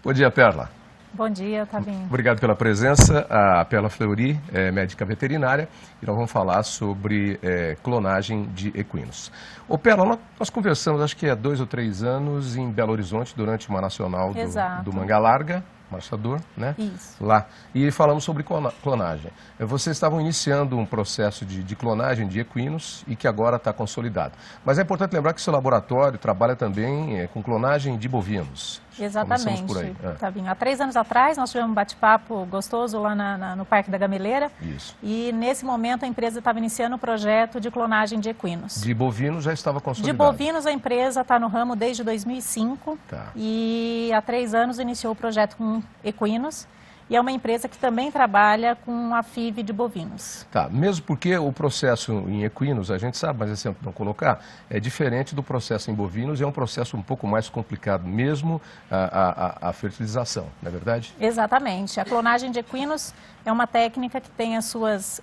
Bom dia, Perla. Bom dia, Otavinho. Obrigado pela presença. A Perla Fleury é médica veterinária e nós vamos falar sobre clonagem de equinos. Ô Perla, nós conversamos, acho que há 2 ou 3 anos, em Belo Horizonte, durante uma nacional do Manga Larga, Marchador, né? Isso. Lá. E falamos sobre clonagem. Vocês estavam iniciando um processo de clonagem de equinos e que agora está consolidado. Mas é importante lembrar que seu laboratório trabalha também com clonagem de bovinos. Exatamente, por aí. Tavinho. Há 3 anos atrás nós tivemos um bate-papo gostoso lá no Parque da Gameleira. Isso. E nesse momento a empresa estava iniciando um projeto de clonagem de equinos. De bovinos já estava consolidado? De bovinos a empresa está no ramo desde 2005. Tá. E há 3 anos iniciou o projeto com equinos. E é uma empresa que também trabalha com a FIV de bovinos. Tá, mesmo porque o processo em equinos, a gente sabe, mas é sempre não colocar, é diferente do processo em bovinos e é um processo um pouco mais complicado, mesmo a fertilização, não é verdade? Exatamente. A clonagem de equinos é uma técnica que tem as suas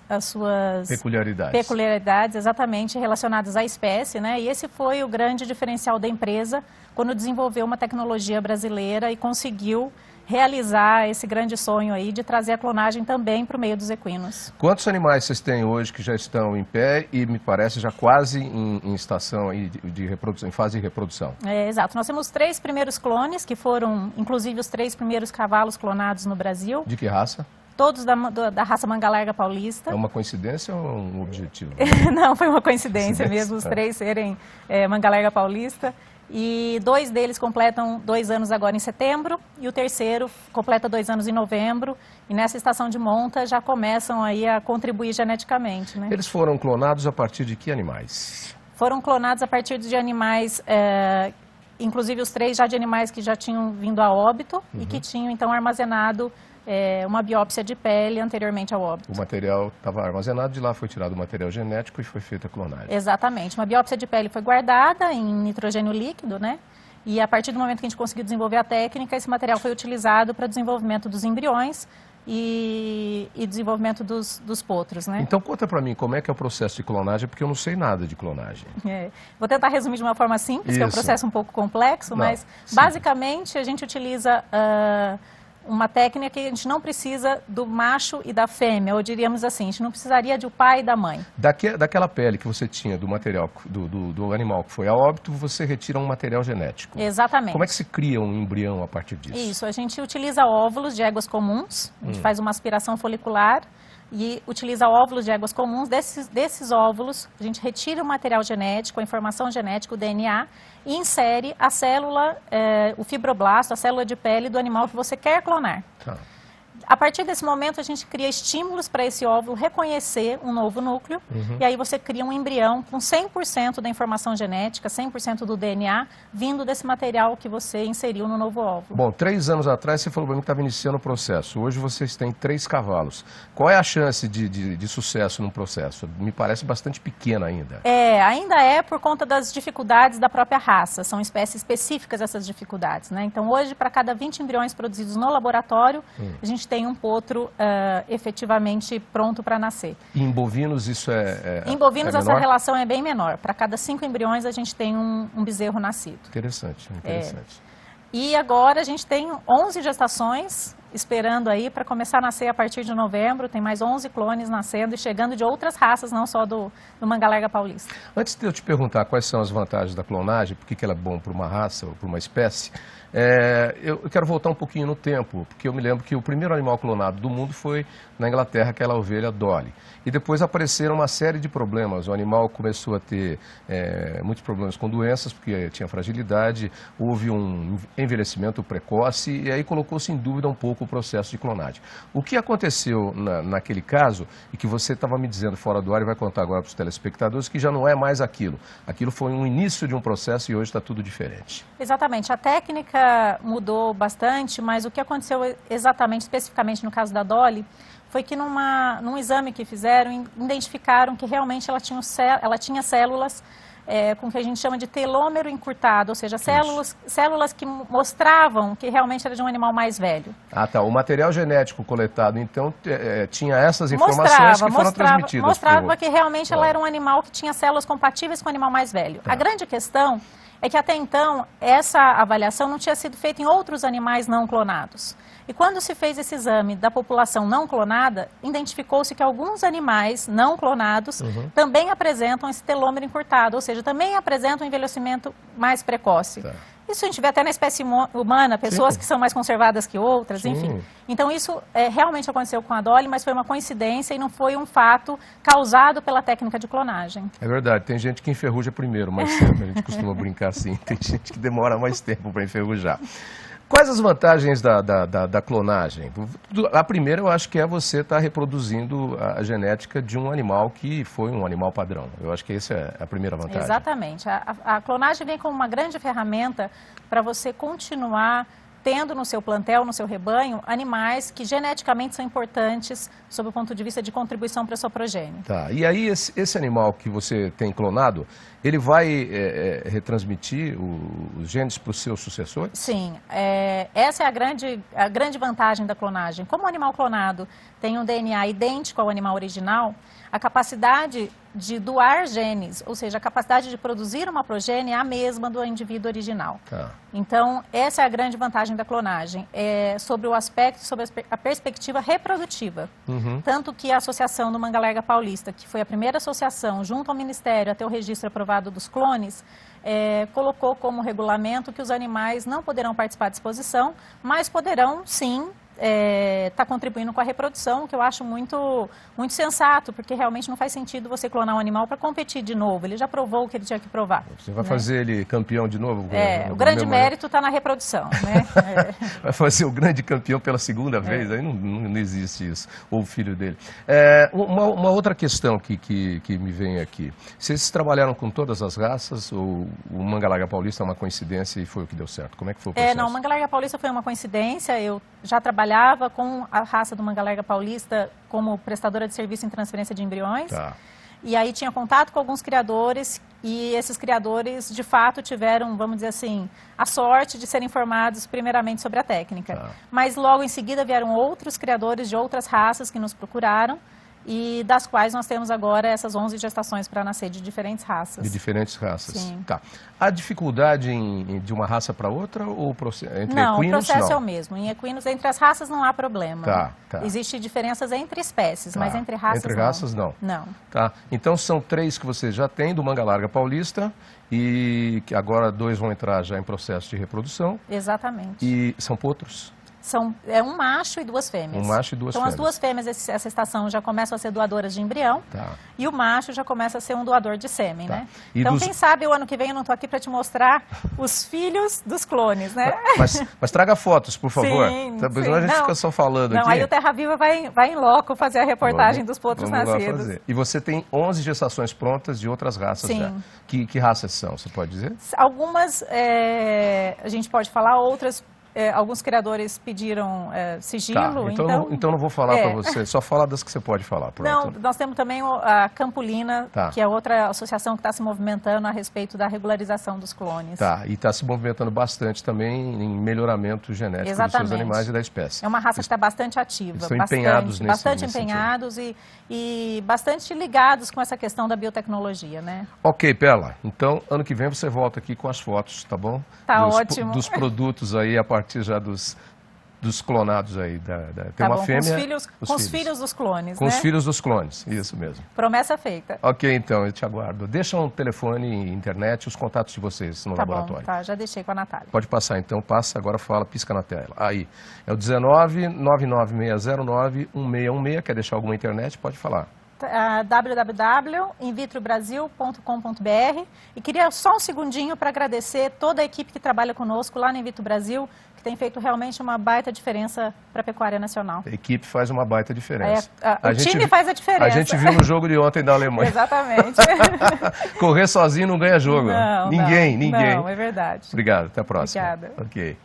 peculiaridades exatamente relacionadas à espécie, né? E esse foi o grande diferencial da empresa quando desenvolveu uma tecnologia brasileira e conseguiu realizar esse grande sonho aí de trazer a clonagem também para o meio dos equinos. Quantos animais vocês têm hoje que já estão em pé e me parece já quase em estação aí de reprodução, em fase de reprodução? Exato. Nós temos 3 primeiros clones, que foram inclusive os 3 primeiros cavalos clonados no Brasil. De que raça? Todos da raça Manga Larga Paulista. É uma coincidência ou um objetivo? Não, foi uma coincidência mesmo, os 3 serem Manga Larga Paulista. E 2 deles completam 2 anos agora em setembro e o terceiro completa 2 anos em novembro. E nessa estação de monta já começam aí a contribuir geneticamente, né? Eles foram clonados a partir de que animais? Foram clonados a partir de animais, inclusive os 3 já de animais que já tinham vindo a óbito e que tinham então armazenado uma biópsia de pele anteriormente ao óbito. O material estava armazenado, de lá foi tirado o material genético e foi feita a clonagem. Exatamente. Uma biópsia de pele foi guardada em nitrogênio líquido, né? E a partir do momento que a gente conseguiu desenvolver a técnica, esse material foi utilizado para desenvolvimento dos embriões e desenvolvimento dos potros, né? Então conta para mim como é que é o processo de clonagem, porque eu não sei nada de clonagem. Vou tentar resumir de uma forma simples, que é um processo um pouco complexo, mas basicamente a gente utiliza uma técnica que a gente não precisa do macho e da fêmea, ou diríamos assim, a gente não precisaria de o pai e da mãe. Daquela pele que você tinha do material, do animal que foi a óbito, você retira um material genético. Exatamente. Como é que se cria um embrião a partir disso? Isso, a gente utiliza óvulos de éguas comuns, a gente faz uma aspiração folicular e utiliza óvulos de éguas comuns. Desses óvulos, a gente retira o material genético, a informação genética, o DNA, e insere a célula, o fibroblasto, a célula de pele do animal que você quer clonar. Tá. A partir desse momento, a gente cria estímulos para esse óvulo reconhecer um novo núcleo, e aí você cria um embrião com 100% da informação genética, 100% do DNA, vindo desse material que você inseriu no novo óvulo. Bom, 3 anos atrás você falou para mim que estava iniciando o processo. Hoje vocês têm 3 cavalos. Qual é a chance de sucesso no processo? Me parece bastante pequena ainda. Ainda é por conta das dificuldades da própria raça. São espécies específicas essas dificuldades, né? Então, hoje, para cada 20 embriões produzidos no laboratório, a gente tem um potro efetivamente pronto para nascer. E em bovinos isso Em bovinos essa relação é bem menor. Para cada 5 embriões a gente tem um bezerro nascido. Interessante, interessante. E agora a gente tem 11 gestações esperando aí para começar a nascer a partir de novembro. Tem mais 11 clones nascendo e chegando de outras raças, não só do Manga Larga Paulista. Antes de eu te perguntar quais são as vantagens da clonagem, por que ela é bom para uma raça ou para uma espécie, eu quero voltar um pouquinho no tempo, porque eu me lembro que o primeiro animal clonado do mundo foi na Inglaterra, aquela ovelha Dolly. E depois apareceram uma série de problemas. O animal começou a ter muitos problemas com doenças, porque tinha fragilidade, houve um envelhecimento precoce e aí colocou-se em dúvida um pouco o processo de clonagem. O que aconteceu naquele caso, e que você estava me dizendo fora do ar e vai contar agora para os telespectadores, que já não é mais aquilo. Aquilo foi um início de um processo e hoje está tudo diferente. Exatamente. A técnica mudou bastante, mas o que aconteceu exatamente, especificamente no caso da Dolly, foi que num exame que fizeram, identificaram que realmente ela tinha células com o que a gente chama de telômero encurtado, ou seja, células que mostravam que realmente era de um animal mais velho. Ah, tá. O material genético coletado, então, tinha essas informações que foram transmitidas. Mostrava que realmente ela era um animal que tinha células compatíveis com o animal mais velho. Tá. A grande questão é que até então essa avaliação não tinha sido feita em outros animais não clonados. E quando se fez esse exame da população não clonada, identificou-se que alguns animais não clonados também apresentam esse telômero encurtado, ou seja, também apresentam um envelhecimento mais precoce. Tá. Isso a gente vê até na espécie humana, pessoas que são mais conservadas que outras, enfim. Então isso realmente aconteceu com a Dolly, mas foi uma coincidência e não foi um fato causado pela técnica de clonagem. É verdade, tem gente que enferruja primeiro, mais cedo, a gente costuma brincar assim, tem gente que demora mais tempo para enferrujar. Quais as vantagens da clonagem? A primeira, eu acho que é você estar reproduzindo a genética de um animal que foi um animal padrão. Eu acho que essa é a primeira vantagem. Exatamente. A clonagem vem como uma grande ferramenta para você continuar tendo no seu plantel, no seu rebanho, animais que geneticamente são importantes sob o ponto de vista de contribuição para a sua progênie. Tá. E aí esse animal que você tem clonado, ele vai retransmitir os genes para os seus sucessores? Sim. Essa é a grande vantagem da clonagem. Como o animal clonado tem um DNA idêntico ao animal original, a capacidade de doar genes, ou seja, a capacidade de produzir uma progênie é a mesma do indivíduo original. Tá. Então, essa é a grande vantagem da clonagem, sobre o aspecto, sobre a perspectiva reprodutiva. Tanto que a Associação do Mangalerga Paulista, que foi a primeira associação junto ao Ministério a ter o registro aprovado dos clones, colocou como regulamento que os animais não poderão participar de exposição, mas poderão, sim, está contribuindo com a reprodução, que eu acho muito sensato, porque realmente não faz sentido você clonar um animal para competir de novo. Ele já provou o que ele tinha que provar. Você vai fazer ele campeão de novo? O grande mérito está na reprodução, né? Vai fazer o grande campeão pela segunda vez? Aí não existe isso. Ou o filho dele. Uma outra questão que me vem aqui. Vocês trabalharam com todas as raças ou o Mangalarga Paulista é uma coincidência e foi o que deu certo? Como é que foi o processo? Não, o Mangalarga Paulista foi uma coincidência. Eu já trabalhava com a raça do Mangalerga Paulista como prestadora de serviço em transferência de embriões. Tá. E aí tinha contato com alguns criadores e esses criadores, de fato, tiveram, vamos dizer assim, a sorte de serem informados primeiramente sobre a técnica. Tá. Mas logo em seguida vieram outros criadores de outras raças que nos procuraram e das quais nós temos agora essas 11 gestações para nascer de diferentes raças. De diferentes raças. Sim. Tá. Há dificuldade de uma raça para outra ou entre não, equinos? O processo é o mesmo. Em equinos, entre as raças não há problema. Tá. Existem diferenças entre espécies, mas entre raças Entre raças não. Não. Tá. Então são 3 que você já tem do Mangalarga Paulista e que agora 2 vão entrar já em processo de reprodução. Exatamente. E são potros? É um macho e 2 fêmeas. Um macho e 2 fêmeas. Então as 2 fêmeas, essa estação, já começam a ser doadoras de embrião. Tá. E o macho já começa a ser um doador de sêmen, né? E então, quem sabe, o ano que vem eu não estou aqui para te mostrar os filhos dos clones, né? Mas traga fotos, por favor. Sim, Senão a gente fica só falando aqui. Aí o Terra Viva vai em loco fazer a reportagem dos potros nascidos. E você tem 11 gestações prontas de outras raças já. Que raças são, você pode dizer? Algumas a gente pode falar, outras... alguns criadores pediram sigilo. Tá, então não vou falar para você, só fala das que você pode falar. Pronto. Não, nós temos também a Campolina, que é outra associação que está se movimentando a respeito da regularização dos clones. Tá, e está se movimentando bastante também em melhoramento genético dos seus animais e da espécie. É uma raça que está bastante ativa. Estão empenhados nesse Bastante empenhados e bastante ligados com essa questão da biotecnologia, né? Ok, Perla. Então, ano que vem você volta aqui com as fotos, tá bom? Tá ótimo. Dos produtos aí, a partir já dos clonados aí. Tem uma fêmea. Com os filhos dos clones, Com os filhos dos clones, isso mesmo. Promessa feita. Ok, então, eu te aguardo. Deixa um telefone, internet, os contatos de vocês no laboratório. Tá, já deixei com a Natália. Pode passar, então, passa, agora fala, pisca na tela. Aí, é o 19-99609-1616, quer deixar alguma internet? Pode falar. www.invitrobrasil.com.br e queria só um segundinho para agradecer toda a equipe que trabalha conosco lá no Invitro Brasil, que tem feito realmente uma baita diferença para a pecuária nacional. A equipe faz uma baita diferença. O time faz a diferença. A gente viu no jogo de ontem da Alemanha. Exatamente. Correr sozinho não ganha jogo. Não, ninguém. Não, é verdade. Obrigado, até a próxima. Obrigada. Ok.